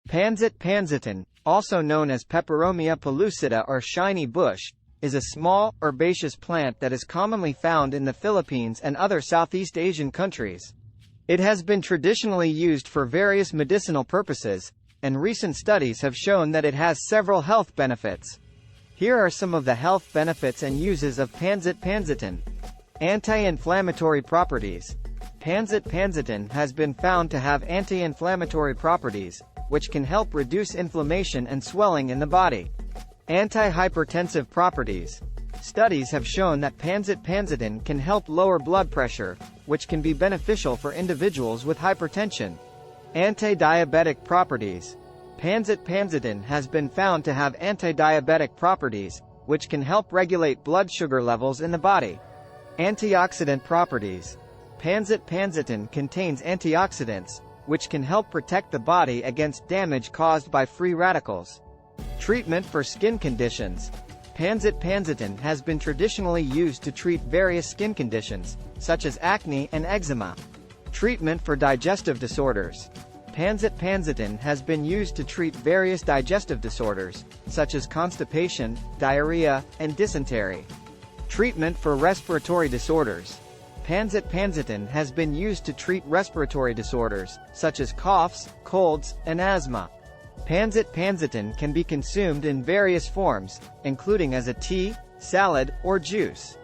Pansitan, also known as Peperomia pellucida or shiny bush, is a small, herbaceous plant that is commonly found in the Philippines and other Southeast Asian countries. It has been traditionally used for various medicinal purposes, and recent studies have shown that it has several health benefits. Here are some of the health benefits and uses of Pansitan. Anti-inflammatory properties. Pansitan has been found to have anti-inflammatory properties, which can help reduce inflammation and swelling in the body. Anti-hypertensive properties. Studies have shown that Pansitan can help lower blood pressure, which can be beneficial for individuals with hypertension. Anti-diabetic properties. Pansitan has been found to have anti-diabetic properties, which can help regulate blood sugar levels in the body. Antioxidant properties. Pansitan contains antioxidants, which can help protect the body against damage caused by free radicals. Treatment for skin conditions. Pansitan has been traditionally used to treat various skin conditions, such as acne and eczema. Treatment for digestive disorders. Pansitan has been used to treat various digestive disorders, such as constipation, diarrhea, and dysentery. Treatment for respiratory disorders. Pansitan has been used to treat respiratory disorders, such as coughs, colds, and asthma. Pansitan can be consumed in various forms, including as a tea, salad, or juice.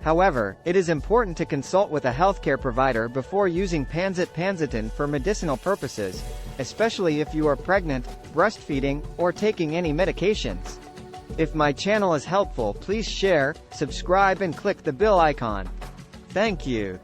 However, it is important to consult with a healthcare provider before using Pansitan for medicinal purposes, especially if you are pregnant, breastfeeding, or taking any medications. If my channel is helpful, please share, subscribe and click the bell icon. Thank you.